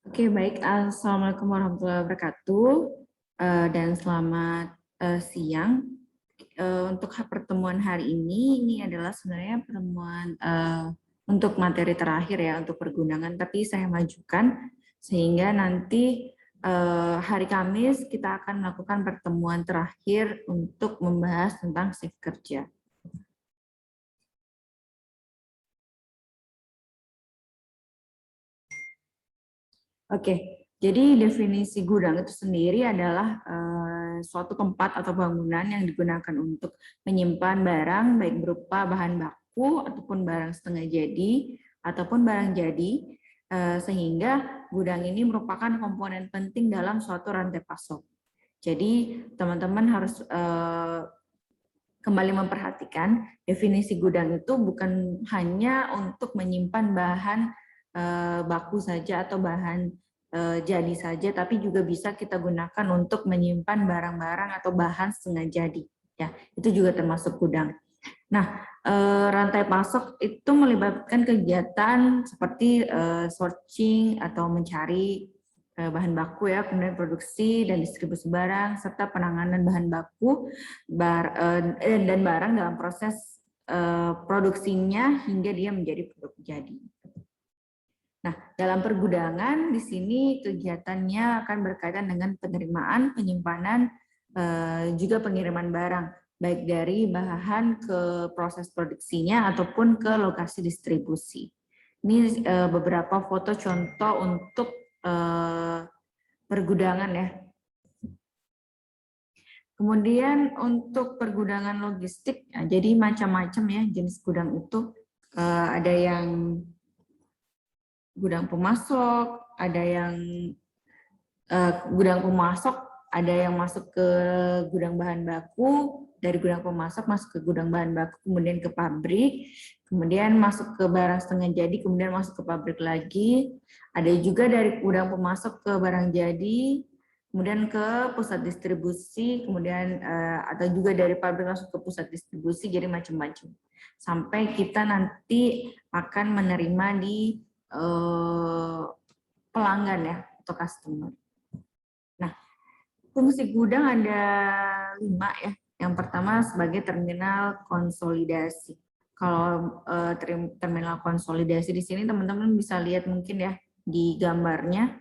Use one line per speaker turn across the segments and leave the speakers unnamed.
Oke, baik. Assalamualaikum warahmatullahi wabarakatuh dan selamat siang. Untuk pertemuan hari ini adalah sebenarnya pertemuan untuk materi terakhir ya untuk pergundangan, tapi saya majukan sehingga nanti hari Kamis kita akan melakukan pertemuan terakhir untuk membahas tentang shift kerja. Oke, jadi definisi gudang itu sendiri adalah suatu tempat atau bangunan yang digunakan untuk menyimpan barang baik berupa bahan baku ataupun barang setengah jadi ataupun barang jadi, sehingga gudang ini merupakan komponen penting dalam suatu rantai pasok. Jadi teman-teman harus kembali memperhatikan definisi gudang itu bukan hanya untuk menyimpan bahan baku saja atau bahan jadi saja, tapi juga bisa kita gunakan untuk menyimpan barang-barang atau bahan setengah jadi. Ya, itu juga termasuk gudang. Nah, rantai pasok itu melibatkan kegiatan seperti sourcing atau mencari bahan baku ya, kemudian produksi dan distribusi barang serta penanganan bahan baku dan barang dalam proses produksinya hingga dia menjadi produk jadi. Nah, dalam pergudangan di sini kegiatannya akan berkaitan dengan penerimaan, penyimpanan, juga pengiriman barang, baik dari bahan ke proses produksinya ataupun ke lokasi distribusi. Ini beberapa foto contoh untuk pergudangan ya. Kemudian untuk pergudangan logistik, jadi macam-macam ya jenis gudang itu, ada yang gudang pemasok, ada yang gudang pemasok, ada yang masuk ke gudang bahan baku, dari gudang pemasok masuk ke gudang bahan baku, kemudian ke pabrik, kemudian masuk ke barang setengah jadi, kemudian masuk ke pabrik lagi. Ada juga dari gudang pemasok ke barang jadi, kemudian ke pusat distribusi, kemudian atau juga dari pabrik masuk ke pusat distribusi, jadi macam-macam. Sampai kita nanti akan menerima di pelanggan ya atau customer. Nah, fungsi gudang ada 5 ya. Yang pertama sebagai terminal konsolidasi. Kalau terminal konsolidasi di sini teman-teman bisa lihat mungkin ya di gambarnya.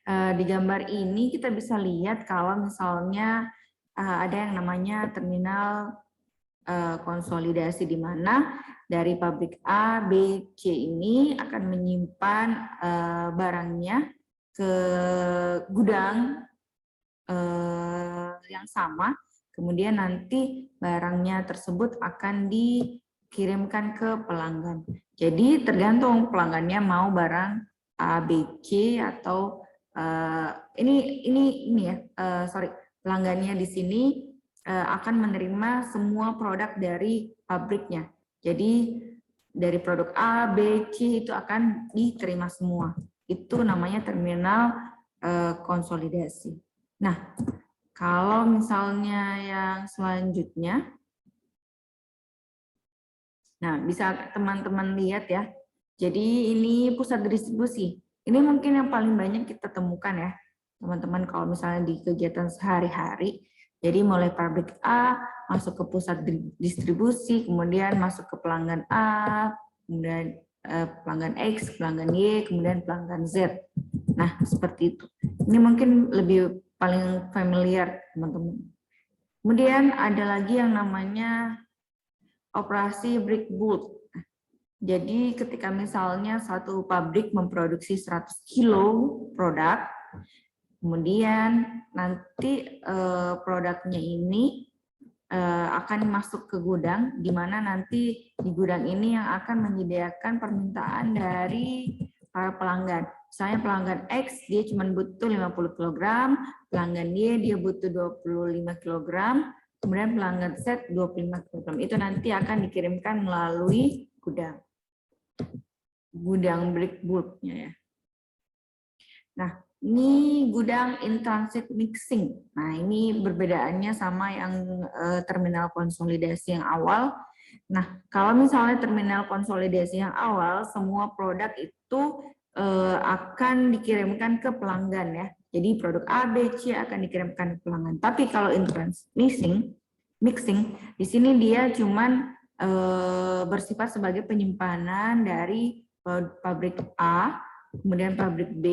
Di gambar ini kita bisa lihat kalau misalnya ada yang namanya terminal konsolidasi di mana dari pabrik A, B, C ini akan menyimpan barangnya ke gudang yang sama, kemudian nanti barangnya tersebut akan dikirimkan ke pelanggan. Jadi tergantung pelanggannya mau barang A, B, C atau ini ya, pelanggannya di sini akan menerima semua produk dari pabriknya. Jadi dari produk A, B, C itu akan diterima semua. Itu namanya terminal konsolidasi. Nah, kalau misalnya yang selanjutnya, nah bisa teman-teman lihat ya. Jadi ini pusat distribusi. Ini mungkin yang paling banyak kita temukan ya, teman-teman kalau misalnya di kegiatan sehari-hari. Jadi mulai pabrik A, masuk ke pusat distribusi, kemudian masuk ke pelanggan A, kemudian pelanggan X, pelanggan Y, kemudian pelanggan Z. Nah, seperti itu. Ini mungkin lebih paling familiar, teman-teman. Kemudian ada lagi yang namanya operasi brick bulk. Jadi ketika misalnya satu pabrik memproduksi 100 kilo produk, kemudian nanti produknya ini akan masuk ke gudang, di mana nanti di gudang ini yang akan menyediakan permintaan dari para pelanggan. Misalnya pelanggan X dia cuma butuh 50 kg, pelanggan Y dia butuh 25 kg, kemudian pelanggan Z 25 kg. Itu nanti akan dikirimkan melalui gudang brick bulk-nya ya. Nah, ini gudang in transit mixing. Nah, ini perbedaannya sama yang terminal konsolidasi yang awal. Nah, kalau misalnya terminal konsolidasi yang awal, semua produk itu akan dikirimkan ke pelanggan ya. Jadi produk A, B, C akan dikirimkan ke pelanggan. Tapi kalau interest mixing, di sini dia cuman bersifat sebagai penyimpanan dari pabrik A, kemudian pabrik B,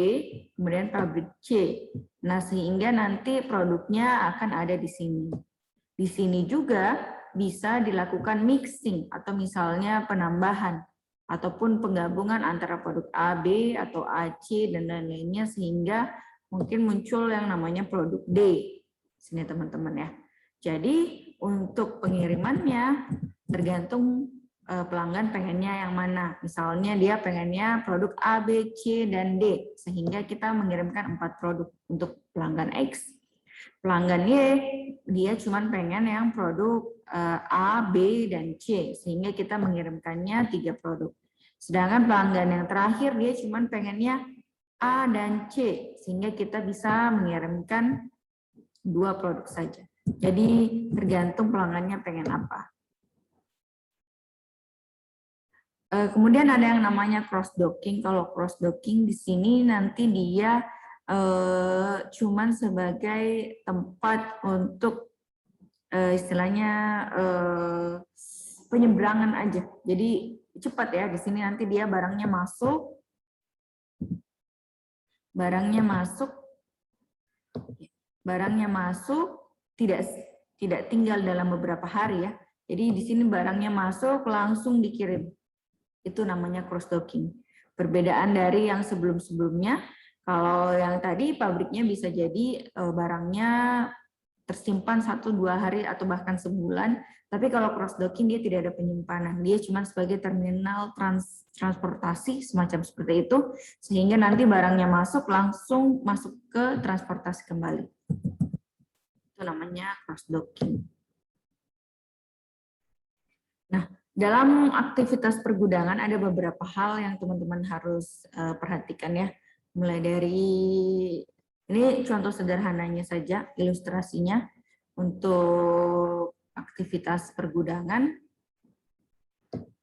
kemudian pabrik C. Nah, sehingga nanti produknya akan ada di sini. Di sini juga bisa dilakukan mixing atau misalnya penambahan ataupun penggabungan antara produk A, B atau A, C dan lain-lainnya sehingga mungkin muncul yang namanya produk D. Sini teman-teman ya. Jadi untuk pengirimannya tergantung pelanggan pengennya yang mana. Misalnya dia pengennya produk A, B, C, dan D. Sehingga kita mengirimkan 4 produk untuk pelanggan X. Pelanggan Y, dia cuma pengen yang produk A, B, dan C. Sehingga kita mengirimkannya 3 produk. Sedangkan pelanggan yang terakhir, dia cuma pengennya A dan C. Sehingga kita bisa mengirimkan 2 produk saja. Jadi tergantung pelanggannya pengen apa. Kemudian ada yang namanya cross docking. Kalau cross docking di sini nanti dia cuman sebagai tempat untuk istilahnya penyeberangan aja. Jadi cepat ya, di sini nanti dia barangnya masuk tidak tinggal dalam beberapa hari ya. Jadi di sini barangnya masuk langsung dikirim. Itu namanya cross docking. Perbedaan dari yang sebelum-sebelumnya, kalau yang tadi pabriknya bisa jadi barangnya tersimpan 1-2 hari atau bahkan sebulan, tapi kalau cross docking dia tidak ada penyimpanan, dia cuma sebagai terminal transportasi semacam seperti itu, sehingga nanti barangnya masuk langsung masuk ke transportasi kembali. Itu namanya cross docking. Nah, dalam aktivitas pergudangan ada beberapa hal yang teman-teman harus perhatikan ya. Mulai dari, ini contoh sederhananya saja, ilustrasinya untuk aktivitas pergudangan.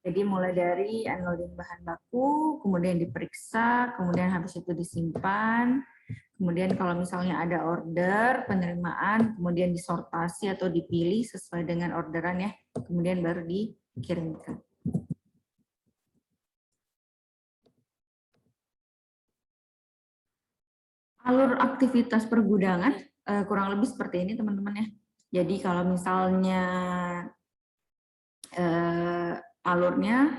Jadi mulai dari unloading bahan baku, kemudian diperiksa, kemudian habis itu disimpan, kemudian kalau misalnya ada order, penerimaan, kemudian disortasi atau dipilih sesuai dengan orderan ya, kemudian baru dikirimkan. Alur aktivitas pergudangan kurang lebih seperti ini teman-teman ya. Jadi kalau misalnya alurnya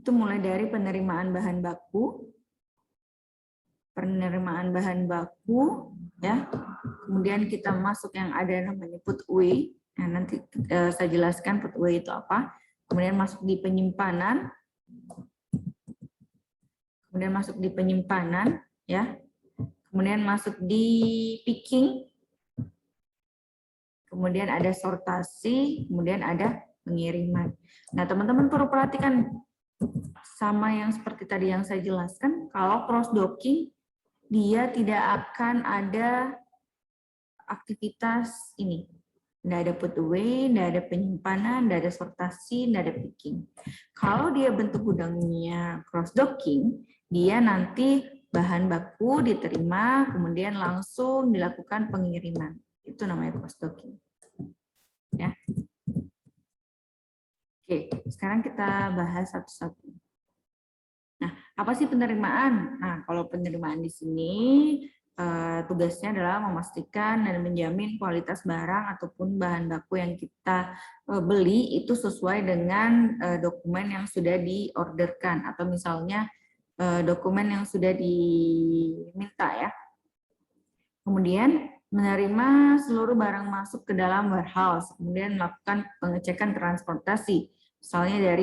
itu mulai dari penerimaan bahan baku, ya. Kemudian kita masuk yang ada namanya put away. Nah, nanti saya jelaskan put away itu apa. Kemudian masuk di penyimpanan. Ya. Kemudian masuk di picking. Kemudian ada sortasi, kemudian ada pengiriman. Nah, teman-teman perlu perhatikan sama yang seperti tadi yang saya jelaskan, kalau cross docking dia tidak akan ada aktivitas ini. Tidak ada put away, tidak ada penyimpanan, tidak ada sortasi, tidak ada picking. Kalau dia bentuk gudangnya cross docking, dia nanti bahan baku diterima, kemudian langsung dilakukan pengiriman. Itu namanya cross docking. Ya. Oke, sekarang kita bahas satu-satu. Nah, apa sih penerimaan? Nah, kalau penerimaan di sini tugasnya adalah memastikan dan menjamin kualitas barang ataupun bahan baku yang kita beli itu sesuai dengan dokumen yang sudah diorderkan atau misalnya dokumen yang sudah diminta ya. Kemudian menerima seluruh barang masuk ke dalam warehouse, kemudian melakukan pengecekan transportasi, misalnya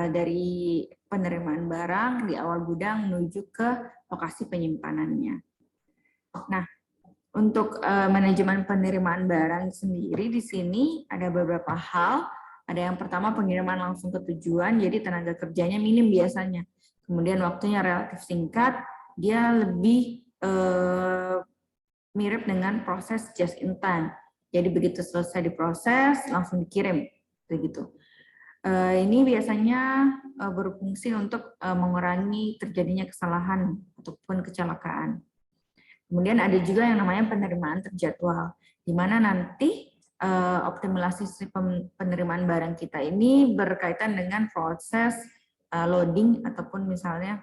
dari penerimaan barang di awal gudang menuju ke lokasi penyimpanannya. Nah, untuk manajemen penerimaan barang sendiri di sini ada beberapa hal. Ada yang pertama pengiriman langsung ke tujuan, jadi tenaga kerjanya minim biasanya. Kemudian waktunya relatif singkat, dia lebih mirip dengan proses just in time. Jadi begitu selesai diproses, langsung dikirim. Begitu. Ini biasanya berfungsi untuk mengurangi terjadinya kesalahan ataupun kecelakaan. Kemudian ada juga yang namanya penerimaan terjadwal, di mana nanti optimalisasi penerimaan barang kita ini berkaitan dengan proses loading ataupun misalnya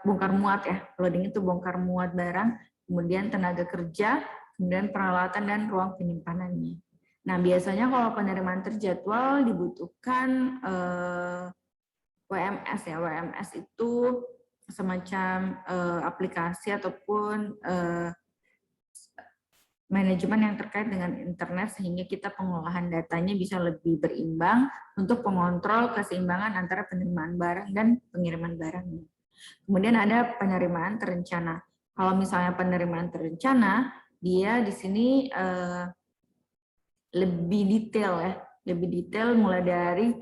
bongkar muat ya. Loading itu bongkar muat barang, kemudian tenaga kerja, kemudian peralatan dan ruang penyimpanannya. Nah, biasanya kalau penerimaan terjadwal dibutuhkan WMS ya. WMS itu semacam aplikasi ataupun manajemen yang terkait dengan internet sehingga kita pengolahan datanya bisa lebih berimbang untuk pengontrol keseimbangan antara penerimaan barang dan pengiriman barangnya. Kemudian ada penerimaan terencana. Kalau misalnya penerimaan terencana, dia di sini lebih detail ya, lebih detail mulai dari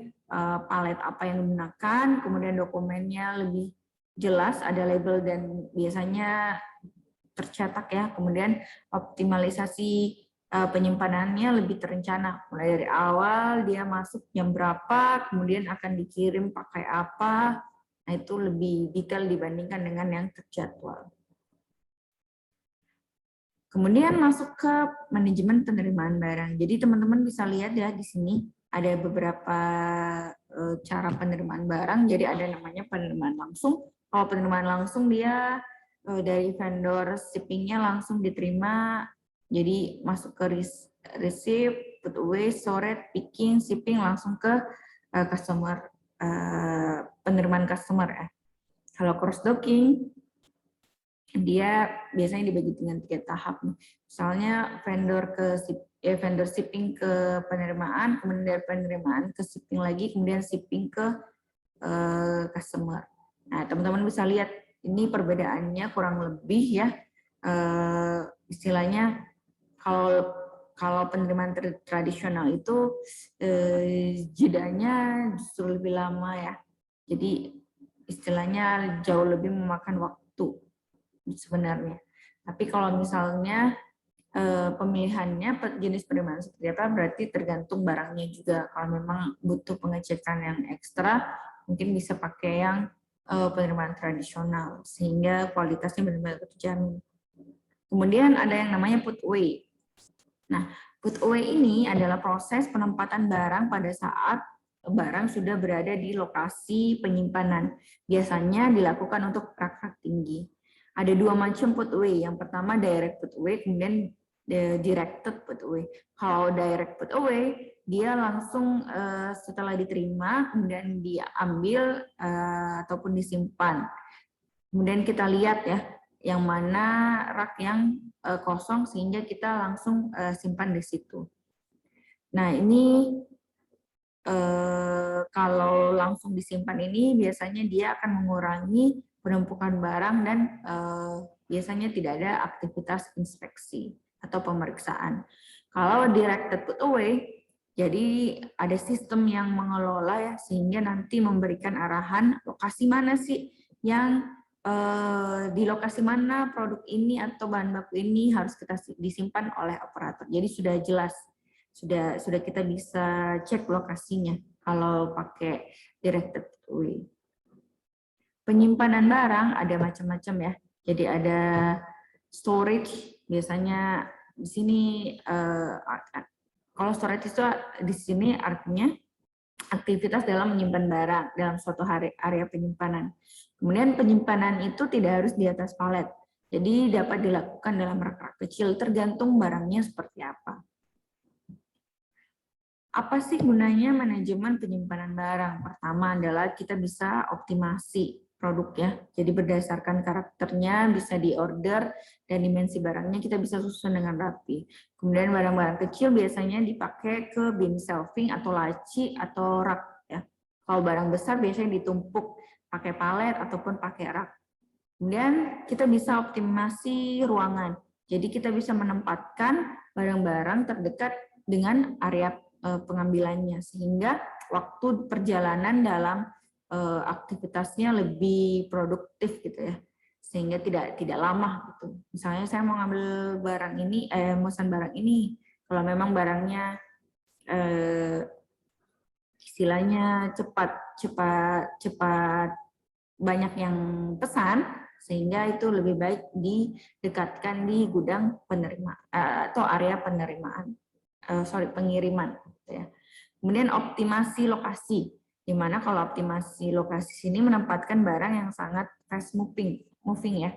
palet apa yang digunakan, kemudian dokumennya lebih jelas, ada label dan biasanya tercetak ya, kemudian optimalisasi penyimpanannya lebih terencana, mulai dari awal dia masuk jam berapa, kemudian akan dikirim pakai apa, nah itu lebih detail dibandingkan dengan yang terjadwal. Kemudian masuk ke manajemen penerimaan barang. Jadi teman-teman bisa lihat ya di sini ada beberapa cara penerimaan barang. Jadi ada namanya penerimaan langsung. Kalau penerimaan langsung dia dari vendor shippingnya langsung diterima. Jadi masuk ke receipt, put away, storage, picking, shipping langsung ke customer, penerimaan customer ya. Kalau cross docking dia biasanya dibagi dengan 3 tahap. Misalnya vendor shipping ke penerimaan, kemudian dari penerimaan ke shipping lagi, kemudian shipping ke customer. Nah, teman-teman bisa lihat ini perbedaannya kurang lebih ya. Istilahnya kalau penerimaan tradisional itu jedanya justru lebih lama ya. Jadi istilahnya jauh lebih memakan waktu sebenarnya. Tapi kalau misalnya pemilihannya jenis penerimaan seperti apa berarti tergantung barangnya juga. Kalau memang butuh pengecekan yang ekstra, mungkin bisa pakai yang penerimaan tradisional sehingga kualitasnya benar-benar terjamin. Kemudian ada yang namanya put away. Nah, put away ini adalah proses penempatan barang pada saat barang sudah berada di lokasi penyimpanan. Biasanya dilakukan untuk rak-rak tinggi. Ada 2 macam put away. Yang pertama direct put away, kemudian directed put away. Kalau direct put away, dia langsung setelah diterima, kemudian diambil ataupun disimpan. Kemudian kita lihat ya, yang mana rak yang kosong sehingga kita langsung simpan di situ. Nah ini kalau langsung disimpan ini biasanya dia akan mengurangi penumpukan barang dan biasanya tidak ada aktivitas inspeksi atau pemeriksaan. Kalau directed put away, jadi ada sistem yang mengelola ya sehingga nanti memberikan arahan lokasi mana sih yang di lokasi mana produk ini atau bahan baku ini harus kita disimpan oleh operator. Jadi sudah jelas, sudah kita bisa cek lokasinya kalau pakai directed way. Penyimpanan barang ada macam-macam ya. Jadi ada storage, biasanya di sini kalau storage itu di sini artinya aktivitas dalam menyimpan barang dalam suatu area penyimpanan. Kemudian penyimpanan itu tidak harus di atas palet. Jadi dapat dilakukan dalam rak-rak kecil tergantung barangnya seperti apa. Apa sih gunanya manajemen penyimpanan barang? Pertama adalah kita bisa optimasi produk ya. Jadi berdasarkan karakternya bisa diorder dan dimensi barangnya kita bisa susun dengan rapi. Kemudian barang-barang kecil biasanya dipakai ke bin shelving atau laci atau rak ya. Kalau barang besar biasanya ditumpuk pakai palet ataupun pakai rak. Kemudian kita bisa optimasi ruangan. Jadi kita bisa menempatkan barang-barang terdekat dengan area pengambilannya sehingga waktu perjalanan dalam aktivitasnya lebih produktif gitu ya, sehingga tidak lama gitu. Misalnya saya mau ngambil barang ini, memesan barang ini, kalau memang barangnya istilahnya cepat banyak yang pesan, sehingga itu lebih baik didekatkan di gudang penerima atau area penerimaan, pengiriman. Gitu ya. Kemudian optimasi lokasi, di mana kalau optimasi lokasi sini menempatkan barang yang sangat fast moving ya.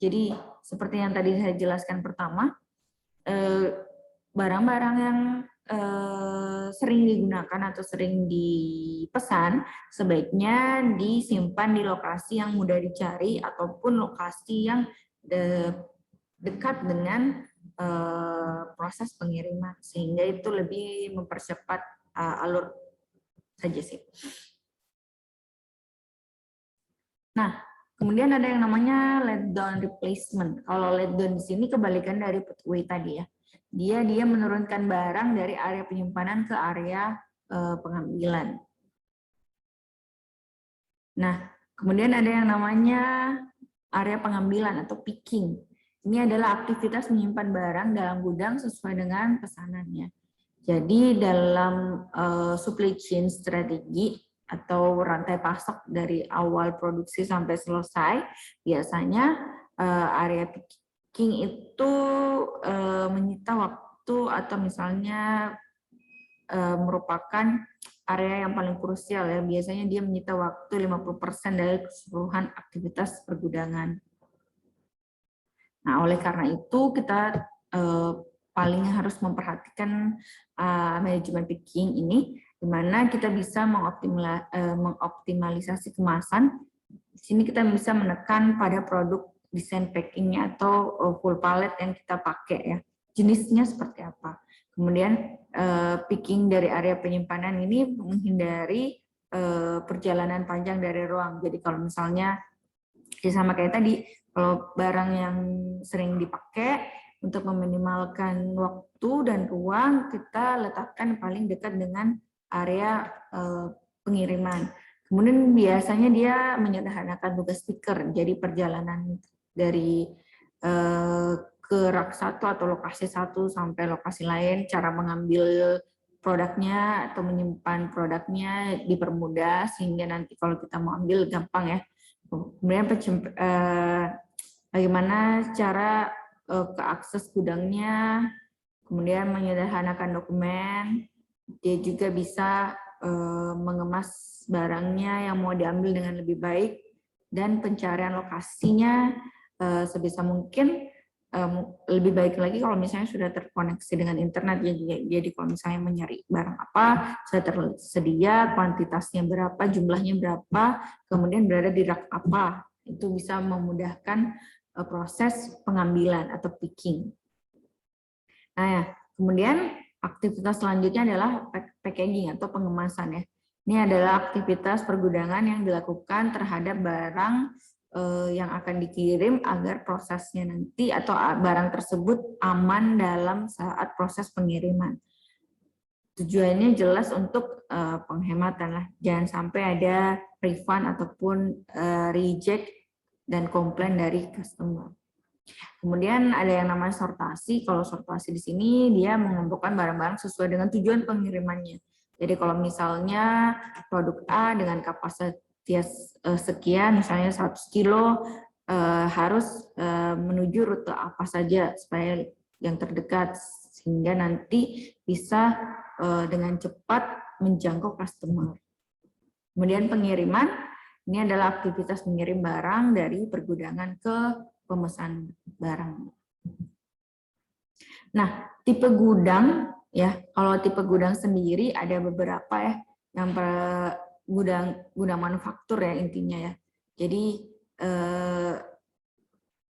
Jadi seperti yang tadi saya jelaskan pertama, barang-barang yang sering digunakan atau sering dipesan sebaiknya disimpan di lokasi yang mudah dicari ataupun lokasi yang dekat dengan proses pengiriman, sehingga itu lebih mempercepat alur saja sih. Nah, kemudian ada yang namanya let down replacement. Kalau let down di sini kebalikan dari put away tadi ya. Dia menurunkan barang dari area penyimpanan ke area pengambilan. Nah, kemudian ada yang namanya area pengambilan atau picking. Ini adalah aktivitas menyimpan barang dalam gudang sesuai dengan pesanannya. Jadi dalam supply chain strategi atau rantai pasok dari awal produksi sampai selesai, biasanya area picking itu menyita waktu atau misalnya merupakan area yang paling krusial ya. Biasanya dia menyita waktu 50% dari keseluruhan aktivitas pergudangan. Nah, oleh karena itu kita paling harus memperhatikan manajemen picking ini, di mana kita bisa mengoptimalisasi kemasan. Di sini kita bisa menekan pada produk desain packingnya atau full pallet yang kita pakai ya, jenisnya seperti apa. Kemudian picking dari area penyimpanan ini menghindari perjalanan panjang dari ruang. Jadi kalau misalnya sama kayak tadi, kalau barang yang sering dipakai, untuk meminimalkan waktu dan ruang, kita letakkan paling dekat dengan area pengiriman. Kemudian biasanya dia menyederhanakan tugas picker, jadi perjalanan dari ke rak satu atau lokasi satu sampai lokasi lain, cara mengambil produknya atau menyimpan produknya dipermudah, sehingga nanti kalau kita mau ambil gampang ya. Kemudian bagaimana cara ke akses gudangnya, kemudian menyederhanakan dokumen, dia juga bisa mengemas barangnya yang mau diambil dengan lebih baik, dan pencarian lokasinya sebisa mungkin lebih baik lagi kalau misalnya sudah terkoneksi dengan internet. Jadi kalau misalnya mencari barang apa, sudah tersedia, kuantitasnya berapa, jumlahnya berapa, kemudian berada di rak apa, itu bisa memudahkan proses pengambilan atau picking. Nah ya, kemudian aktivitas selanjutnya adalah packaging atau pengemasan ya. Ini adalah aktivitas pergudangan yang dilakukan terhadap barang yang akan dikirim agar prosesnya nanti atau barang tersebut aman dalam saat proses pengiriman. Tujuannya jelas untuk penghematan lah, jangan sampai ada refund ataupun reject dan komplain dari customer. Kemudian ada yang namanya sortasi. Kalau sortasi di sini dia mengumpulkan barang-barang sesuai dengan tujuan pengirimannya. Jadi kalau misalnya produk A dengan kapasitas sekian, misalnya 100 kilo, harus menuju rute apa saja supaya yang terdekat, sehingga nanti bisa dengan cepat menjangkau customer. Kemudian pengiriman, ini adalah aktivitas mengirim barang dari pergudangan ke pemesan barang. Nah, tipe gudang ya, kalau tipe gudang sendiri ada beberapa ya, yang gudang manufaktur ya intinya ya. Jadi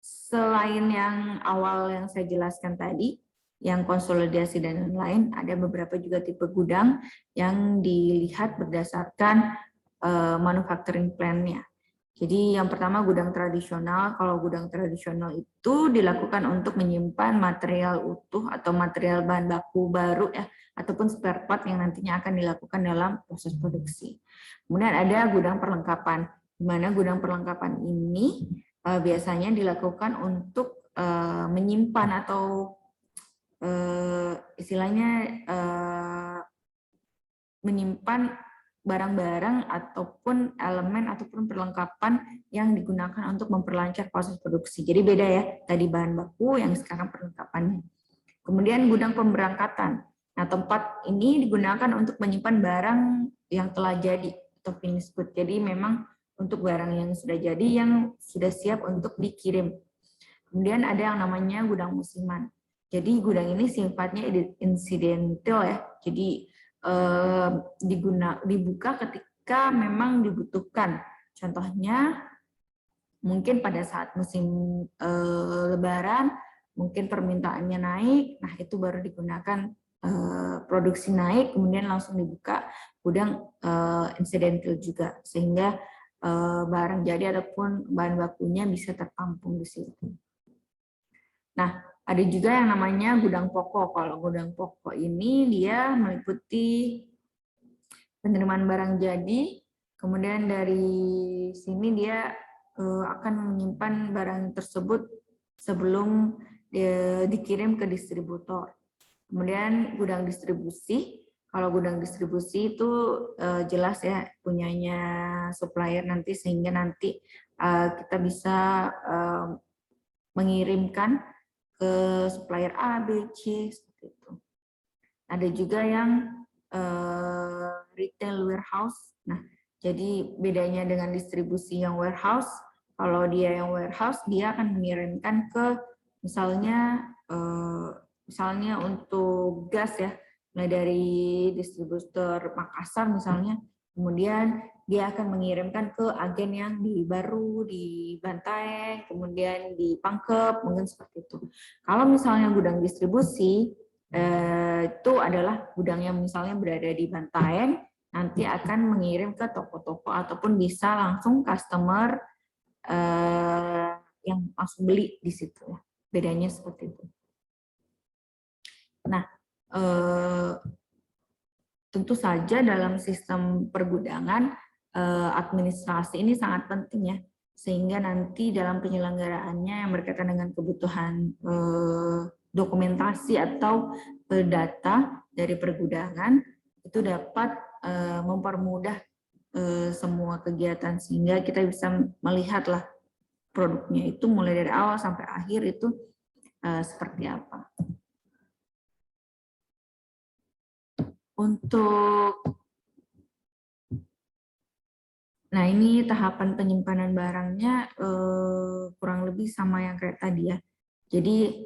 selain yang awal yang saya jelaskan tadi, yang konsolidasi dan lain-lain, ada beberapa juga tipe gudang yang dilihat berdasarkan manufacturing plan-nya. Jadi yang pertama gudang tradisional. Kalau gudang tradisional itu dilakukan untuk menyimpan material utuh atau material bahan baku baru ya, ataupun spare part yang nantinya akan dilakukan dalam proses produksi. Kemudian ada gudang perlengkapan, di mana gudang perlengkapan ini biasanya dilakukan untuk menyimpan atau istilahnya menyimpan barang-barang ataupun elemen ataupun perlengkapan yang digunakan untuk memperlancar proses produksi. Jadi beda ya, tadi bahan baku, yang sekarang perlengkapannya. Kemudian gudang pemberangkatan. Nah, tempat ini digunakan untuk menyimpan barang yang telah jadi atau finished good. Jadi memang untuk barang yang sudah jadi, yang sudah siap untuk dikirim. Kemudian ada yang namanya gudang musiman. Jadi gudang ini sifatnya insidental ya. Jadi dibuka ketika memang dibutuhkan. Contohnya mungkin pada saat musim Lebaran, mungkin permintaannya naik, nah itu baru digunakan, produksi naik, kemudian langsung dibuka gudang insidental juga, sehingga barang jadi ataupun bahan bakunya bisa tertampung di situ. Nah, ada juga yang namanya gudang pokok. Kalau gudang pokok ini dia meliputi penerimaan barang jadi, kemudian dari sini dia akan menyimpan barang tersebut sebelum dikirim ke distributor. Kemudian gudang distribusi, kalau gudang distribusi itu jelas ya punyanya supplier nanti, sehingga nanti kita bisa mengirimkan ke supplier A, B, C, seperti itu. Ada juga yang retail warehouse. Nah, jadi bedanya dengan distribusi yang warehouse, kalau dia yang warehouse, dia akan mengirimkan ke misalnya untuk gas ya, mulai dari distributor Makassar misalnya, kemudian dia akan mengirimkan ke agen yang di Baru, di Bantaeng, kemudian di Pangkep, mungkin seperti itu. Kalau misalnya gudang distribusi, itu adalah gudang yang misalnya berada di Bantaeng, nanti akan mengirim ke toko-toko ataupun bisa langsung customer yang langsung beli di situ. Bedanya seperti itu. Nah, tentu saja dalam sistem pergudangan administrasi ini sangat penting ya, sehingga nanti dalam penyelenggaraannya yang berkaitan dengan kebutuhan dokumentasi atau data dari pergudangan itu dapat mempermudah semua kegiatan, sehingga kita bisa melihatlah produknya itu mulai dari awal sampai akhir itu seperti apa. Nah, ini tahapan penyimpanan barangnya kurang lebih sama yang kayak tadi ya. Jadi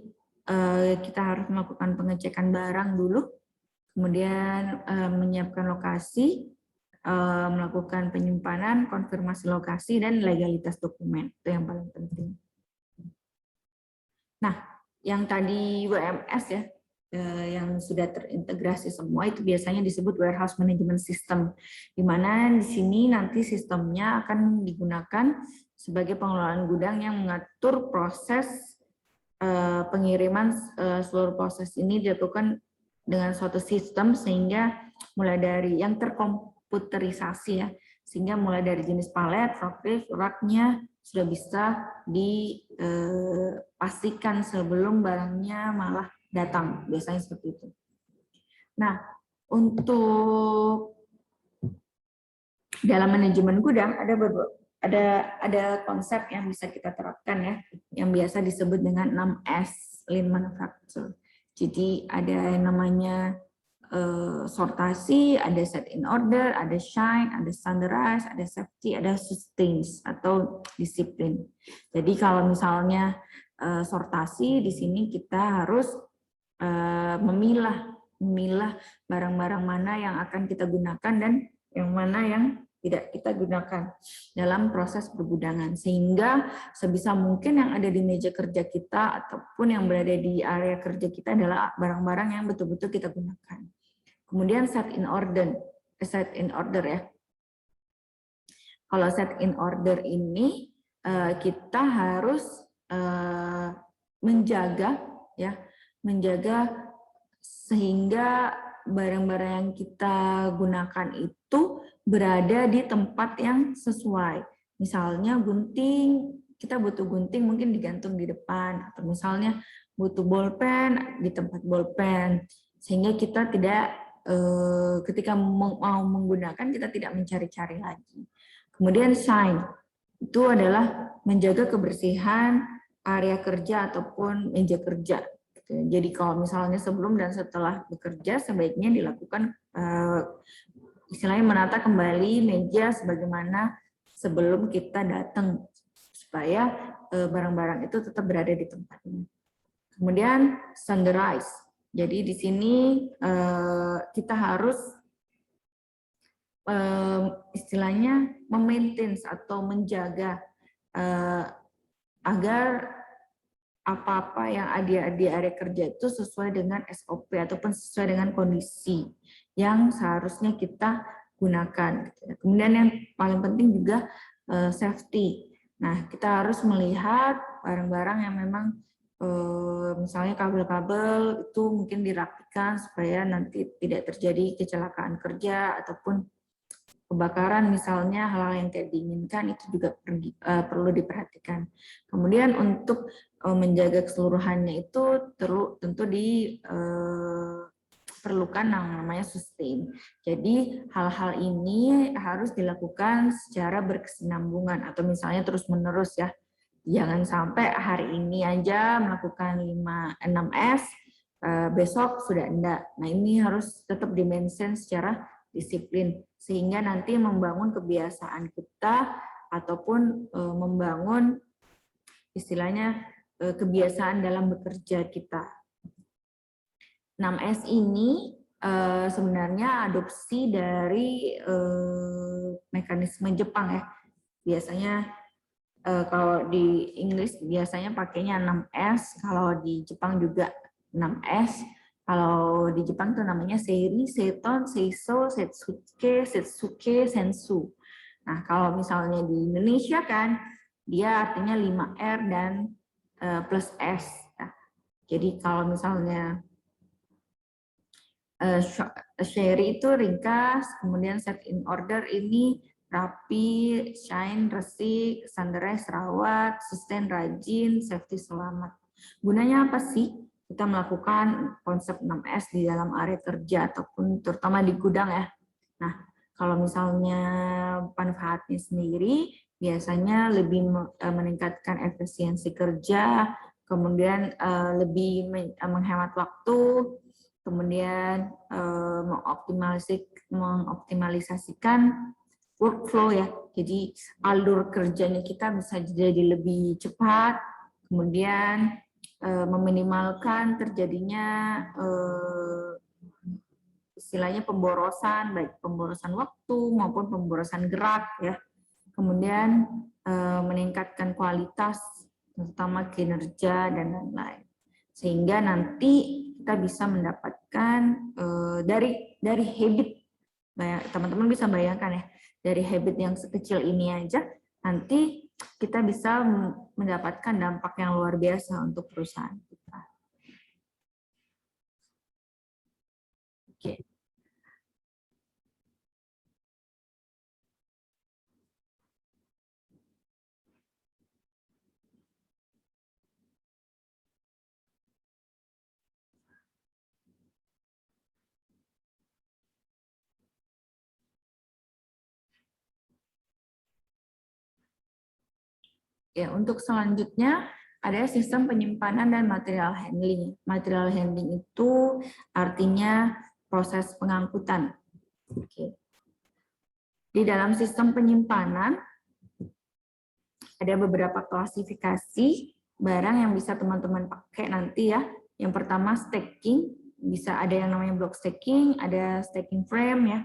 kita harus melakukan pengecekan barang dulu, kemudian menyiapkan lokasi, melakukan penyimpanan, konfirmasi lokasi, dan legalitas dokumen. Itu yang paling penting. Nah, yang tadi WMS ya, yang sudah terintegrasi semua itu biasanya disebut warehouse management system, di mana di sini nanti sistemnya akan digunakan sebagai pengelolaan gudang yang mengatur proses pengiriman. Seluruh proses ini dilakukan dengan suatu sistem, sehingga mulai dari yang terkomputerisasi ya, sehingga mulai dari jenis palet, forklift, raknya sudah bisa dipastikan sebelum barangnya malah datang, biasanya seperti itu. Nah, untuk dalam manajemen gudang ada konsep yang bisa kita terapkan ya, yang biasa disebut dengan 6S Lean Manufacture. Jadi ada yang namanya sortasi, ada set in order, ada shine, ada standardize, ada safety, ada sustains atau disiplin. Jadi kalau misalnya sortasi, di sini kita harus memilah barang-barang mana yang akan kita gunakan dan yang mana yang tidak kita gunakan dalam proses pergudangan, sehingga sebisa mungkin yang ada di meja kerja kita ataupun yang berada di area kerja kita adalah barang-barang yang betul-betul kita gunakan. Kemudian set in order ya. Kalau set in order ini kita harus menjaga sehingga barang-barang yang kita gunakan itu berada di tempat yang sesuai. Misalnya gunting, kita butuh gunting mungkin digantung di depan, atau misalnya butuh bolpen di tempat bolpen, sehingga kita tidak ketika mau menggunakan kita tidak mencari-cari lagi. Kemudian shine itu adalah menjaga kebersihan area kerja ataupun meja kerja. Jadi kalau misalnya sebelum dan setelah bekerja sebaiknya dilakukan istilahnya menata kembali meja sebagaimana sebelum kita datang supaya barang-barang itu tetap berada di tempatnya. Kemudian standardize. Jadi di sini kita harus istilahnya memaintain atau menjaga agar apa-apa yang ada di area kerja itu sesuai dengan SOP ataupun sesuai dengan kondisi yang seharusnya kita gunakan. Kemudian yang paling penting juga safety. Nah, kita harus melihat barang-barang yang memang misalnya kabel-kabel itu mungkin dirapikan supaya nanti tidak terjadi kecelakaan kerja ataupun kebakaran misalnya, hal-hal yang tidak diinginkan itu juga perlu diperhatikan. Kemudian untuk menjaga keseluruhannya itu tentu diperlukan yang namanya sustain. Jadi hal-hal ini harus dilakukan secara berkesinambungan atau misalnya terus-menerus ya. Jangan sampai hari ini aja melakukan 6S, besok sudah enggak. Nah ini harus tetap di-maintain secara disiplin sehingga nanti membangun kebiasaan kita ataupun membangun istilahnya kebiasaan dalam bekerja kita. 6S ini sebenarnya adopsi dari mekanisme Jepang ya. Biasanya kalau di Inggris biasanya pakainya 6S, kalau di Jepang juga 6S. Kalau di Jepang itu namanya Seiri, Seiton, Seiso, Setsuke, Setsuke, Sensu. Nah, kalau misalnya di Indonesia kan, dia artinya 5R dan plus S. Nah, jadi kalau misalnya Seiri itu ringkas, kemudian set in order ini rapi, shine, resik, standardize, rawat, sustain, rajin, safety, selamat. Gunanya apa sih? Kita melakukan konsep 6S di dalam area kerja ataupun terutama di gudang ya. Nah, kalau misalnya manfaatnya sendiri, biasanya lebih meningkatkan efisiensi kerja, kemudian lebih menghemat waktu, kemudian mengoptimalisasikan workflow ya. Jadi alur kerjanya kita bisa jadi lebih cepat, kemudian meminimalkan terjadinya istilahnya pemborosan, baik pemborosan waktu maupun pemborosan gerak ya. Kemudian meningkatkan kualitas, terutama kinerja dan lain-lain. Sehingga nanti kita bisa mendapatkan dari habit, teman-teman bisa bayangkan ya, dari habit yang sekecil ini aja, nanti kita bisa mendapatkan dampak yang luar biasa untuk perusahaan kita. Oke. Ya, untuk selanjutnya ada sistem penyimpanan dan material handling. Material handling itu artinya proses pengangkutan. Oke. Di dalam sistem penyimpanan ada beberapa klasifikasi barang yang bisa teman-teman pakai nanti ya. Yang pertama stacking, bisa ada yang namanya block stacking, ada stacking frame ya.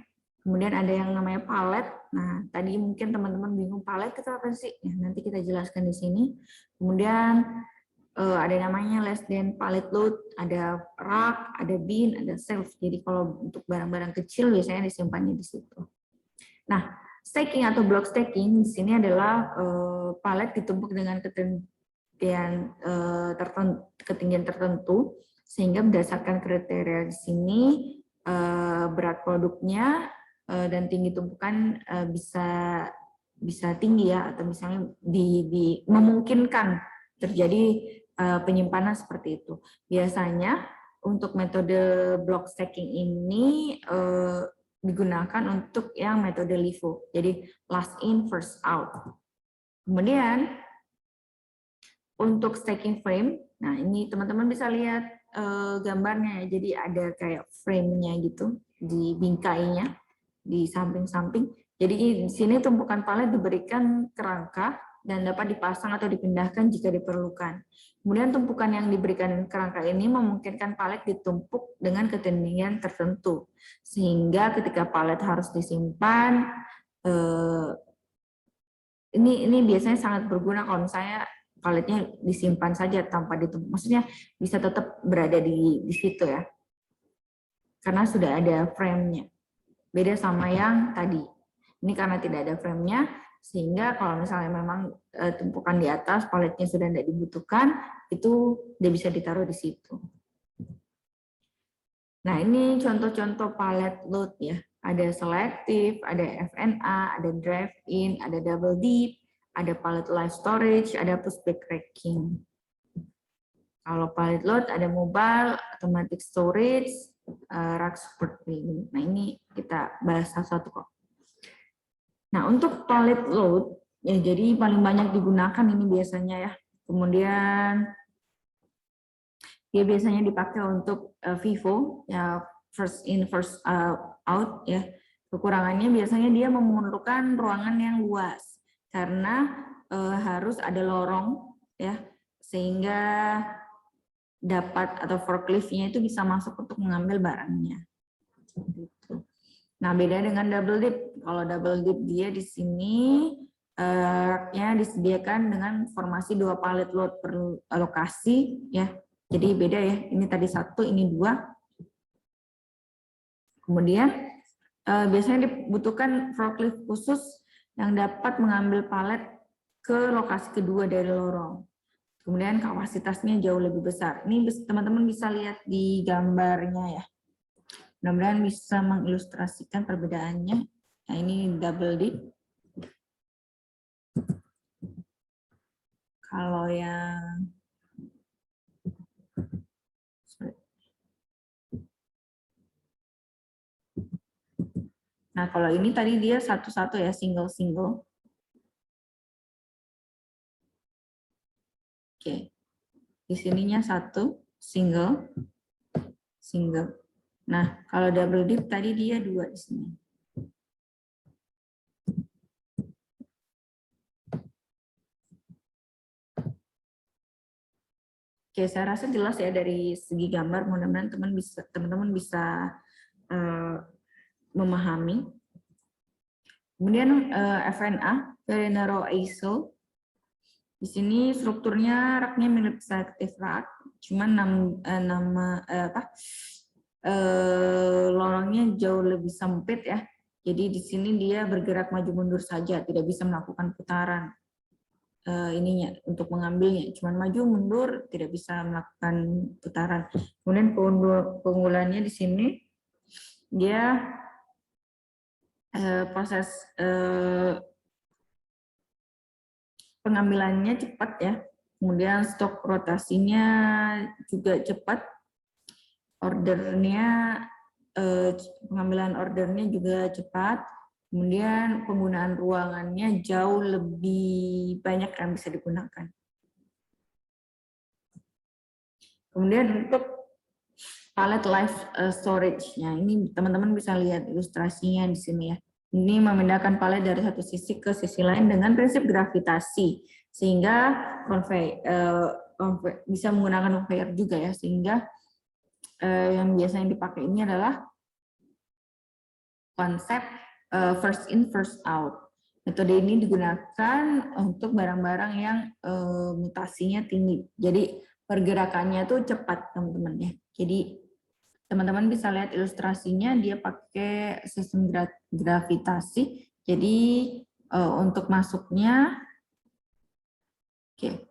Kemudian ada yang namanya pallet. Nah, tadi mungkin teman-teman bingung pallet itu apa sih? Ya, nanti kita jelaskan di sini. Kemudian ada namanya less than pallet load, ada rak, ada bin, ada shelf. Jadi kalau untuk barang-barang kecil biasanya disimpannya di situ. Nah, stacking atau block stacking di sini adalah pallet ditumpuk dengan ketinggian tertentu sehingga berdasarkan kriteria di sini berat produknya dan tinggi tumpukan bisa tinggi ya, atau misalnya memungkinkan terjadi penyimpanan seperti itu. Biasanya untuk metode block stacking ini digunakan untuk yang metode LIFO. Jadi last in, first out. Kemudian untuk stacking frame, nah ini teman-teman bisa lihat gambarnya ya. Jadi ada kayak frame-nya gitu di bingkainya di samping-samping. Jadi di sini tumpukan palet diberikan kerangka dan dapat dipasang atau dipindahkan jika diperlukan. Kemudian tumpukan yang diberikan kerangka ini memungkinkan palet ditumpuk dengan ketinggian tertentu. Sehingga ketika palet harus disimpan, ini biasanya sangat berguna kalau misalnya paletnya disimpan saja tanpa ditumpuk. Maksudnya bisa tetap berada di situ ya. Karena sudah ada frame-nya. Beda sama yang tadi. Ini karena tidak ada frame-nya, sehingga kalau misalnya memang tumpukan di atas, paletnya sudah tidak dibutuhkan, itu dia bisa ditaruh di situ. Nah, ini contoh-contoh palet load ya. Ada selective, ada FNA, ada drive-in, ada double deep, ada palet live storage, ada pushback racking. Kalau palet load ada mobile, automatic storage, rack support cleaning. Nah, ini kita bahas satu-satu kok. Nah, untuk palet load, ya jadi paling banyak digunakan ini biasanya ya. Kemudian dia biasanya dipakai untuk FIFO, ya first in, first out ya. Kekurangannya biasanya dia memerlukan ruangan yang luas, karena harus ada lorong ya, sehingga dapat atau forklift-nya itu bisa masuk untuk mengambil barangnya. Gitu. Nah, beda dengan double dip. Kalau double dip dia di sini raknya disediakan dengan formasi 2 palet load per lokasi ya. Jadi beda ya. Ini tadi 1, ini 2. Kemudian biasanya dibutuhkan forklift khusus yang dapat mengambil palet ke lokasi kedua dari lorong. Kemudian kapasitasnya jauh lebih besar. Ini teman-teman bisa lihat di gambarnya ya. Mudah-mudahan bisa mengilustrasikan perbedaannya. Nah, ini double dip. Kalau yang kalau ini tadi dia satu-satu ya, single-single. Oke. Di sininya 1 single. Nah, kalau double dip tadi dia 2 di sini. Oke, saya rasa jelas ya dari segi gambar. Mudah-mudahan teman-teman bisa memahami. Kemudian FNA, very narrow ISO. Di sini strukturnya raknya mirip selective rack, cuman lorongnya jauh lebih sempit ya. Jadi di sini dia bergerak maju mundur saja, tidak bisa melakukan putaran ininya untuk mengambilnya. Cuman maju mundur, tidak bisa melakukan putaran. Kemudian keunggulannya di sini dia proses pengambilannya cepat ya. Kemudian stok rotasinya juga cepat. Ordernya pengambilan ordernya juga cepat. Kemudian penggunaan ruangannya jauh lebih banyak yang bisa digunakan. Kemudian untuk palet live storage-nya, ini teman-teman bisa lihat ilustrasinya di sini ya. Ini memindahkan palet dari satu sisi ke sisi lain dengan prinsip gravitasi, sehingga bisa menggunakan conveyor juga ya, sehingga yang biasanya dipakai ini adalah konsep first in first out. Metode ini digunakan untuk barang-barang yang mutasinya tinggi. Jadi pergerakannya tuh cepat teman-teman ya. Jadi teman-teman bisa lihat ilustrasinya, dia pakai sistem gravitasi. Jadi untuk masuknya,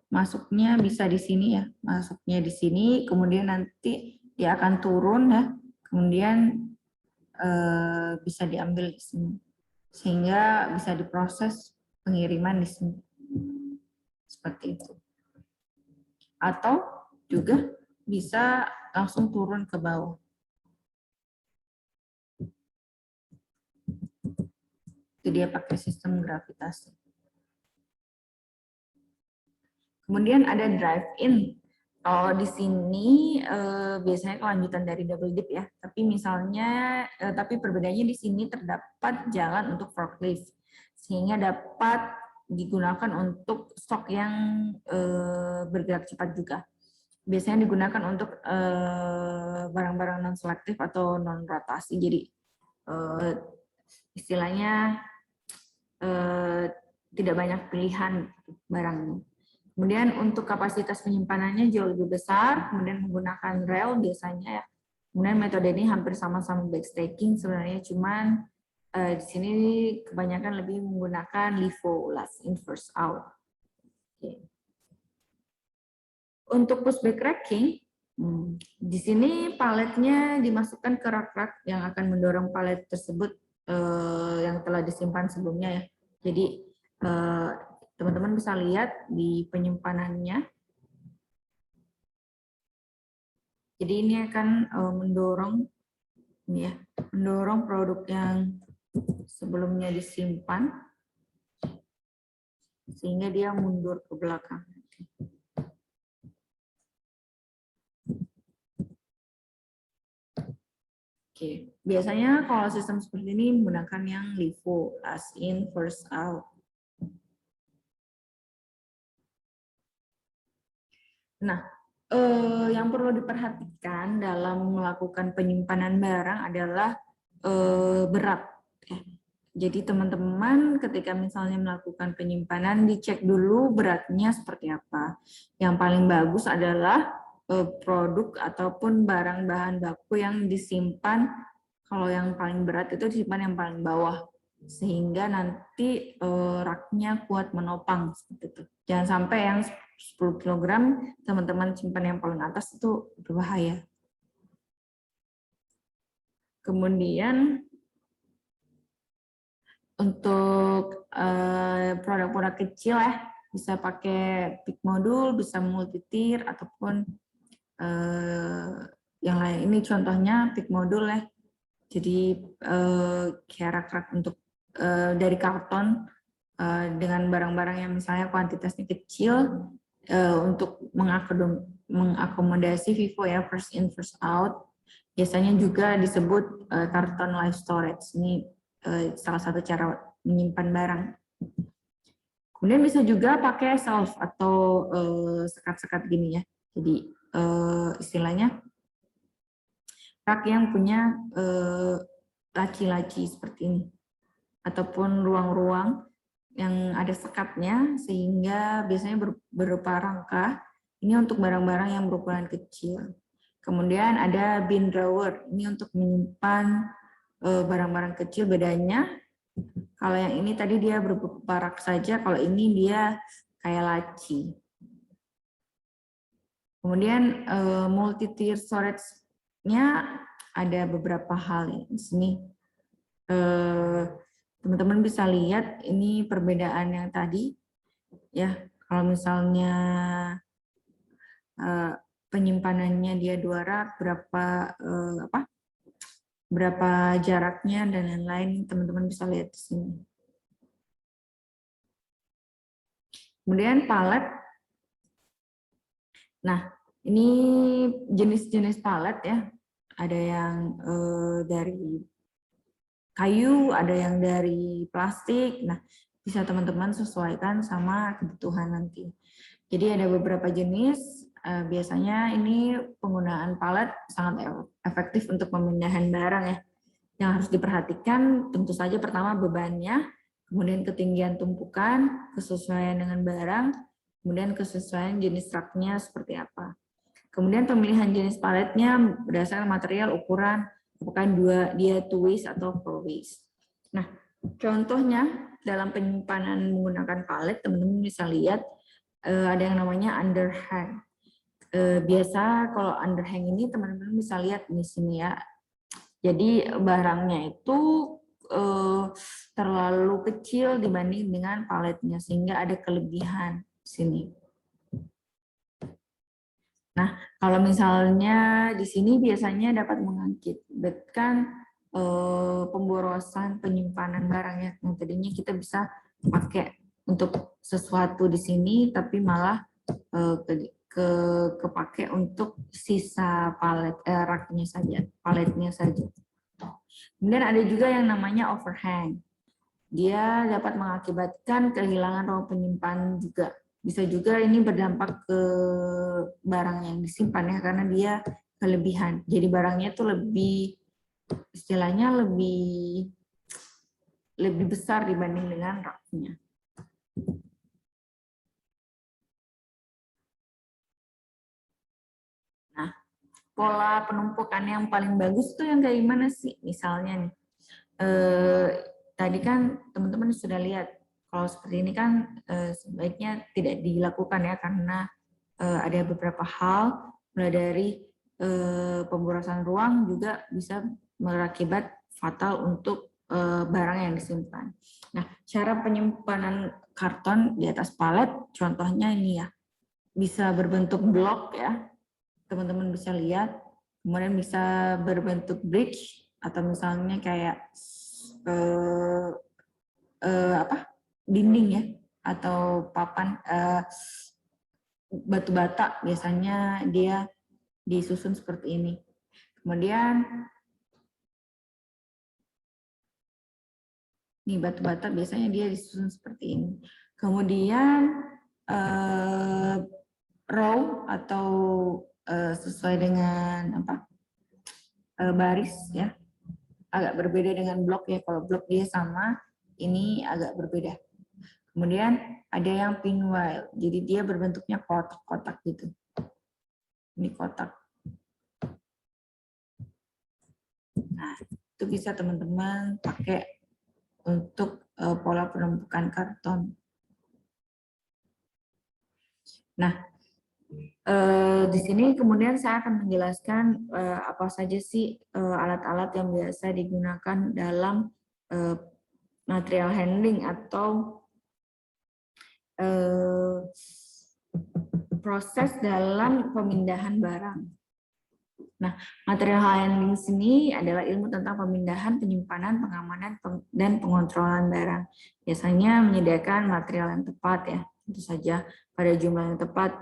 masuknya bisa di sini ya. Masuknya di sini, kemudian nanti dia akan turun ya. Kemudian bisa diambil di sini, sehingga bisa diproses pengiriman di sini seperti itu. Atau juga bisa langsung turun ke bawah. Itu dia pakai sistem gravitasi. Kemudian ada drive-in. Kalau di sini biasanya kelanjutan dari double dip ya. Tapi misalnya, tapi perbedaannya di sini terdapat jalan untuk forklift, sehingga dapat digunakan untuk stok yang bergerak cepat juga. Biasanya digunakan untuk barang-barang non selektif atau non rotasi. Jadi istilahnya tidak banyak pilihan barangnya. Kemudian untuk kapasitas penyimpanannya jauh lebih besar, kemudian menggunakan rel biasanya ya. Kemudian metode ini hampir sama-sama backstacking sebenarnya, cuman di sini kebanyakan lebih menggunakan LIFO, last in first out. Oke. Untuk pushback racking, di sini paletnya dimasukkan ke rak-rak yang akan mendorong palet tersebut yang telah disimpan sebelumnya ya. Jadi teman-teman bisa lihat di penyimpanannya. Jadi ini akan mendorong ini ya, mendorong produk yang sebelumnya disimpan sehingga dia mundur ke belakang. Oke, biasanya kalau sistem seperti ini menggunakan yang LIFO, last in first out. Nah, yang perlu diperhatikan dalam melakukan penyimpanan barang adalah berat. Jadi teman-teman ketika misalnya melakukan penyimpanan, dicek dulu beratnya seperti apa. Yang paling bagus adalah produk ataupun barang bahan baku yang disimpan, kalau yang paling berat itu disimpan yang paling bawah, sehingga nanti raknya kuat menopang seperti itu. Jangan sampai yang 10 kg teman-teman simpan yang paling atas, itu berbahaya. Kemudian untuk produk-produk kecil ya, bisa pakai pick modul, bisa multi-tier ataupun yang lain. Ini contohnya pick modul ya. Jadi kayak rak-rak untuk dari karton dengan barang-barang yang misalnya kuantitasnya kecil untuk mengakomodasi FIFO ya, first in first out. Biasanya juga disebut karton life storage. Ini salah satu cara menyimpan barang. Kemudian bisa juga pakai shelf atau sekat-sekat gini ya. Jadi istilahnya rak yang punya laci-laci seperti ini, ataupun ruang-ruang yang ada sekatnya, sehingga biasanya berupa rangka. Ini untuk barang-barang yang berukuran kecil. Kemudian ada bin drawer, ini untuk menyimpan barang-barang kecil. Bedanya kalau yang ini tadi dia berupa rak saja, kalau ini dia kayak laci. Kemudian multi-tier storage-nya ada beberapa hal ya. Di sini teman-teman bisa lihat ini perbedaan yang tadi ya. Kalau misalnya penyimpanannya dia 2 rak, berapa jaraknya dan lain-lain, teman-teman bisa lihat di sini. Kemudian palet. Nah, ini jenis-jenis palet ya. Ada yang dari kayu, ada yang dari plastik. Nah, bisa teman-teman sesuaikan sama kebutuhan nanti. Jadi ada beberapa jenis. Biasanya ini penggunaan palet sangat efektif untuk pemindahan barang ya. Yang harus diperhatikan tentu saja pertama bebannya, kemudian ketinggian tumpukan, kesesuaian dengan barang, kemudian kesesuaian jenis raknya seperti apa. Kemudian pemilihan jenis paletnya berdasarkan material, ukuran, apakah dia two ways atau four ways. Nah, contohnya dalam penyimpanan menggunakan palet, teman-teman bisa lihat ada yang namanya underhang. Biasa kalau underhang ini teman-teman bisa lihat di sini ya. Jadi barangnya itu terlalu kecil dibanding dengan paletnya, sehingga ada kelebihan di sini. Nah, kalau misalnya di sini biasanya dapat mengakibatkan pemborosan penyimpanan barangnya. Yang tadinya kita bisa pakai untuk sesuatu di sini, tapi malah kepake untuk sisa raknya saja, paletnya saja. Kemudian ada juga yang namanya overhang. Dia dapat mengakibatkan kehilangan ruang penyimpanan juga. Bisa juga ini berdampak ke barang yang disimpan ya, karena dia kelebihan. Jadi barangnya tuh lebih, istilahnya lebih besar dibanding dengan raknya. Nah, pola penumpukan yang paling bagus tuh yang kayak gimana sih? Misalnya nih, tadi kan teman-teman sudah lihat, kalau seperti ini kan sebaiknya tidak dilakukan ya, karena ada beberapa hal, mulai dari pemborosan ruang juga bisa berakibat fatal untuk barang yang disimpan. Nah, cara penyimpanan karton di atas palet, contohnya ini ya, bisa berbentuk blok ya, teman-teman bisa lihat, kemudian bisa berbentuk bridge, atau misalnya kayak dinding ya, atau papan batu bata, biasanya dia disusun seperti ini. Kemudian nih batu bata biasanya dia disusun seperti ini. Kemudian row atau sesuai dengan baris ya, agak berbeda dengan blok ya. Kalau blok dia sama, ini agak berbeda. Kemudian ada yang pinwheel, jadi dia berbentuknya kotak-kotak gitu. Ini kotak. Nah, itu bisa teman-teman pakai untuk pola penumpukan karton. Nah, di sini kemudian saya akan menjelaskan apa saja sih alat-alat yang biasa digunakan dalam material handling atau proses dalam pemindahan barang. Nah, material handling sini adalah ilmu tentang pemindahan, penyimpanan, pengamanan, dan pengontrolan barang. Biasanya menyediakan material yang tepat ya, tentu saja pada jumlah yang tepat,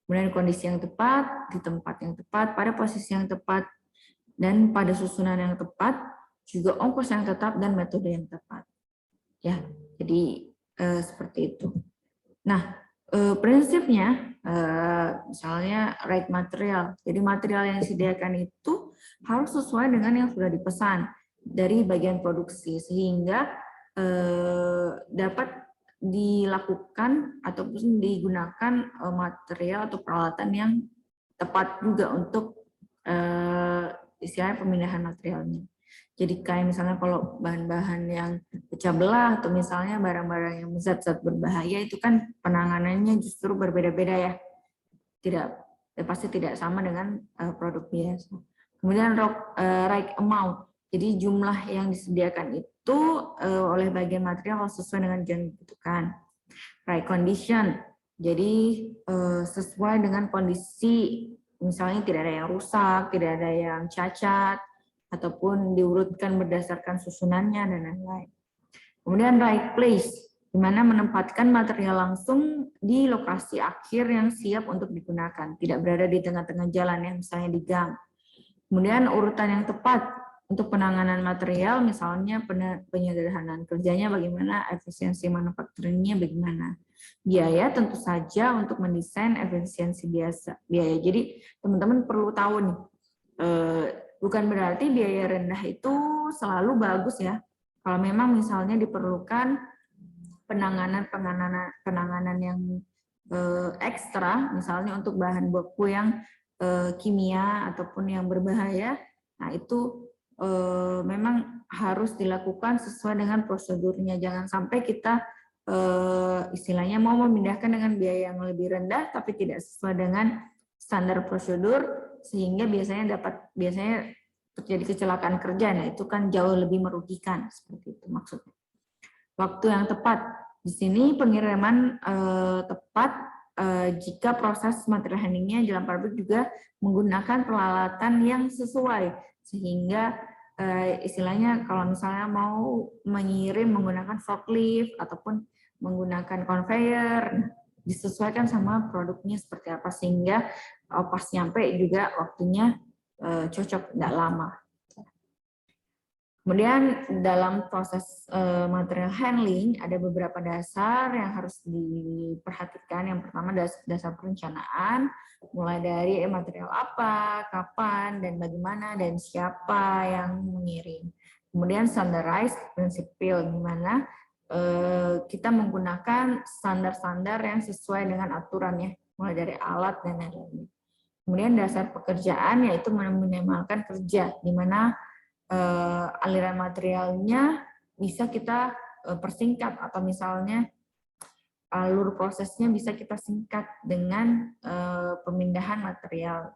kemudian kondisi yang tepat, di tempat yang tepat, pada posisi yang tepat, dan pada susunan yang tepat, juga ongkos yang tetap, dan metode yang tepat. Ya, jadi seperti itu. Nah, prinsipnya misalnya right material. Jadi material yang disediakan itu harus sesuai dengan yang sudah dipesan dari bagian produksi, sehingga dapat dilakukan ataupun digunakan material atau peralatan yang tepat juga untuk istilahnya pemindahan materialnya. Jadi kayak misalnya kalau bahan-bahan yang pecah belah atau misalnya barang-barang yang zat-zat berbahaya itu kan penanganannya justru berbeda-beda ya. Pasti tidak sama dengan produk biasa. Kemudian right amount. Jadi jumlah yang disediakan itu oleh bagian material harus sesuai dengan yang dibutuhkan. Right condition. Jadi sesuai dengan kondisi, misalnya tidak ada yang rusak, tidak ada yang cacat, ataupun diurutkan berdasarkan susunannya dan lain-lain. Kemudian right place, di mana menempatkan material langsung di lokasi akhir yang siap untuk digunakan, tidak berada di tengah-tengah jalan yang misalnya di gang. Kemudian urutan yang tepat untuk penanganan material, misalnya penyederhanaan kerjanya bagaimana, efisiensi manufacturing-nya bagaimana. Biaya tentu saja untuk mendesain efisiensi biaya. Jadi teman-teman perlu tahu nih, bukan berarti biaya rendah itu selalu bagus ya. Kalau memang misalnya diperlukan penanganan yang ekstra, misalnya untuk bahan baku yang kimia ataupun yang berbahaya, nah itu memang harus dilakukan sesuai dengan prosedurnya. Jangan sampai kita istilahnya mau memindahkan dengan biaya yang lebih rendah, tapi tidak sesuai dengan standar prosedur, sehingga biasanya terjadi kecelakaan kerja. Nah, itu kan jauh lebih merugikan, seperti itu maksudnya. Waktu yang tepat. Di sini pengiriman tepat jika proses material handlingnya dalam pabrik juga menggunakan peralatan yang sesuai, sehingga istilahnya kalau misalnya mau mengirim menggunakan forklift ataupun menggunakan conveyor, disesuaikan sama produknya seperti apa, sehingga pas nyampe juga waktunya cocok, tidak lama. Kemudian dalam proses material handling ada beberapa dasar yang harus diperhatikan. Yang pertama dasar perencanaan, mulai dari material apa, kapan, dan bagaimana, dan siapa yang mengirim. Kemudian standardized principle, di mana kita menggunakan standar-standar yang sesuai dengan aturannya, mulai dari alat dan lain-lain. Kemudian dasar pekerjaan yaitu meminimalkan kerja, di mana aliran materialnya bisa kita persingkat, atau misalnya alur prosesnya bisa kita singkat dengan pemindahan material.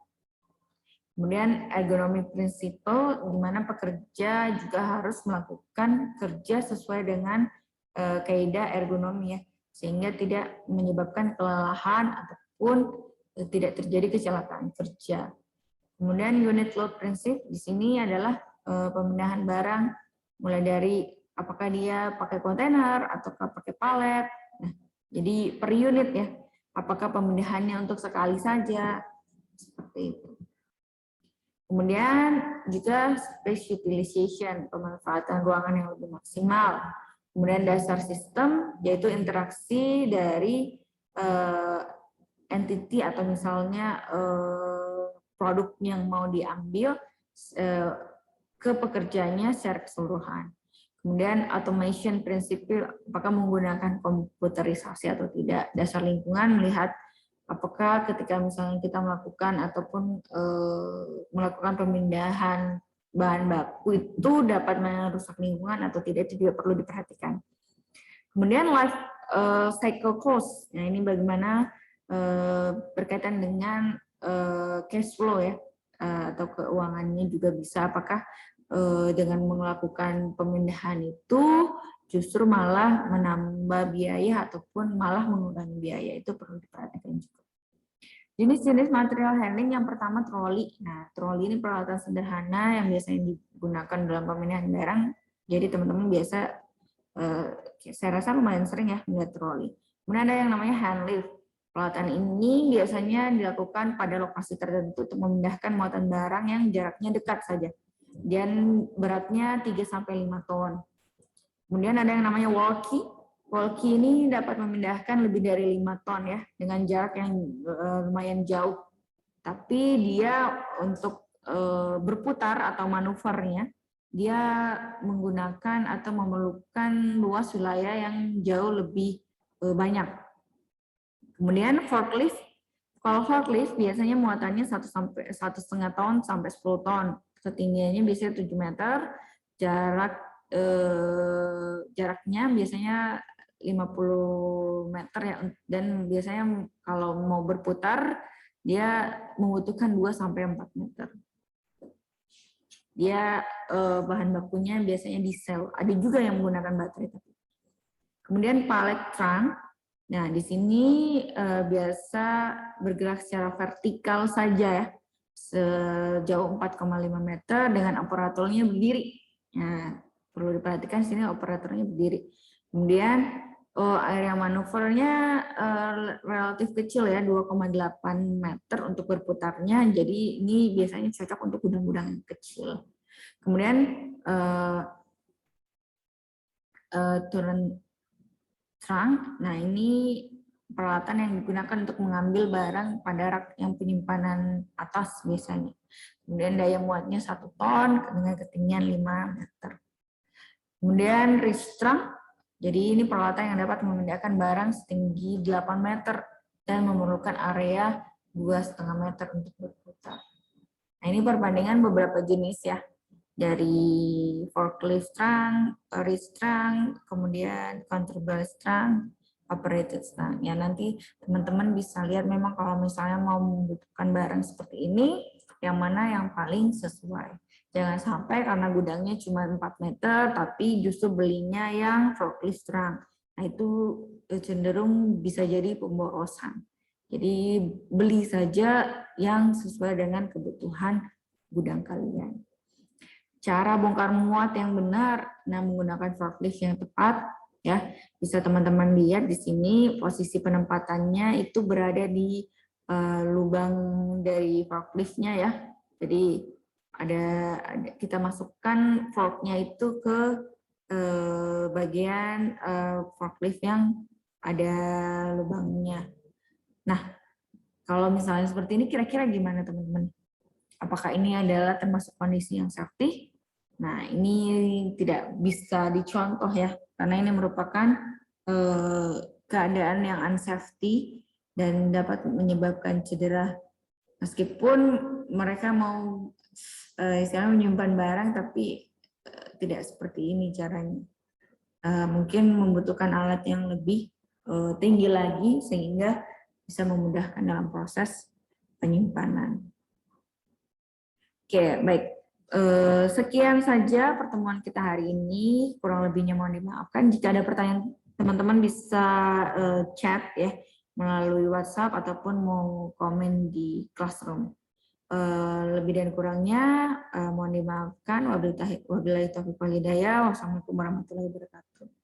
Kemudian ergonomi principle, di mana pekerja juga harus melakukan kerja sesuai dengan kaidah ergonomi, ya, sehingga tidak menyebabkan kelelahan ataupun tidak terjadi kecelakaan kerja. Kemudian unit load principle di sini adalah pemindahan barang, mulai dari apakah dia pakai kontainer ataukah pakai palet. Nah, jadi per unit, ya, apakah pemindahannya untuk sekali saja, seperti itu. Kemudian juga space utilization, pemanfaatan ruangan yang lebih maksimal. Kemudian dasar sistem, yaitu interaksi dari entity atau misalnya produk yang mau diambil ke pekerjanya secara keseluruhan. Kemudian automation principle, apakah menggunakan komputerisasi atau tidak. Dasar lingkungan, melihat apakah ketika misalnya kita melakukan ataupun melakukan pemindahan bahan baku itu dapat merusak lingkungan atau tidak, itu juga perlu diperhatikan. Kemudian life cycle cost, nah ini bagaimana berkaitan dengan cash flow, ya, atau keuangannya juga bisa, apakah dengan melakukan pemindahan itu justru malah menambah biaya ataupun malah mengurangi biaya, itu perlu diperhatikan juga. Jenis-jenis material handling, yang pertama troli. Nah, troli ini peralatan sederhana yang biasanya digunakan dalam pemindahan barang. Jadi teman-teman biasa, saya rasa lumayan sering ya melihat troli. Kemudian ada yang namanya hand lift. Peralatan ini biasanya dilakukan pada lokasi tertentu untuk memindahkan muatan barang yang jaraknya dekat saja dan beratnya 3-5 ton. Kemudian ada yang namanya walkie. Walkie ini dapat memindahkan lebih dari 5 ton, ya, dengan jarak yang lumayan jauh. Tapi dia untuk berputar atau manuvernya, dia menggunakan atau memerlukan luas wilayah yang jauh lebih banyak. Kemudian forklift. Kalau forklift biasanya muatannya 1,5 ton sampai 10 ton. Ketinggiannya biasanya 7 meter. Jaraknya biasanya 50 meter, ya, dan biasanya kalau mau berputar dia membutuhkan 2-4 meter. Dia bahan bakunya biasanya diesel. Ada juga yang menggunakan baterai. Kemudian pallet trunk. Nah, di sini biasa bergerak secara vertikal saja, ya, sejauh 4,5 meter dengan operatornya berdiri. Nah, perlu diperhatikan di sini operatornya berdiri. Kemudian area manuvernya relatif kecil, ya, 2,8 meter untuk berputarnya. Jadi ini biasanya cocok untuk gudang-gudang kecil. Kemudian turun trunk. Nah, ini peralatan yang digunakan untuk mengambil barang pada rak yang penyimpanan atas biasanya. Kemudian daya muatnya 1 ton dengan ketinggian 5 meter. Kemudian reach trunk. Jadi ini peralatan yang dapat memindahkan barang setinggi 8 meter dan memerlukan area 2,5 meter untuk berputar. Nah, ini perbandingan beberapa jenis, ya. Dari forklift trunk, reach trunk, kemudian counterbalance trunk, operated trunk. Ya, nanti teman-teman bisa lihat memang kalau misalnya mau membutuhkan barang seperti ini, yang mana yang paling sesuai. Jangan sampai karena gudangnya cuma 4 meter, tapi justru belinya yang forklift trunk. Nah, itu cenderung bisa jadi pemborosan. Jadi beli saja yang sesuai dengan kebutuhan gudang kalian. Cara bongkar muat yang benar, menggunakan forklift yang tepat, ya. Bisa teman-teman lihat di sini posisi penempatannya itu berada di lubang dari forkliftnya ya. Jadi ada kita masukkan forknya itu ke bagian forklift yang ada lubangnya. Nah, kalau misalnya seperti ini kira-kira gimana teman-teman? Apakah ini adalah termasuk kondisi yang safety? Nah, ini tidak bisa dicontoh ya, karena ini merupakan keadaan yang unsafety dan dapat menyebabkan cedera. Meskipun mereka mau istilahnya menyimpan barang, tapi tidak seperti ini caranya. Mungkin membutuhkan alat yang lebih tinggi lagi sehingga bisa memudahkan dalam proses penyimpanan. Oke, baik. Sekian saja pertemuan kita hari ini. Kurang lebihnya mohon dimaafkan. Jika ada pertanyaan, teman-teman bisa chat ya melalui WhatsApp ataupun mau komen di Classroom. Lebih dan kurangnya mohon dimaafkan. Wabillahi taufiq wal hidayah. Wassalamualaikum warahmatullahi wabarakatuh.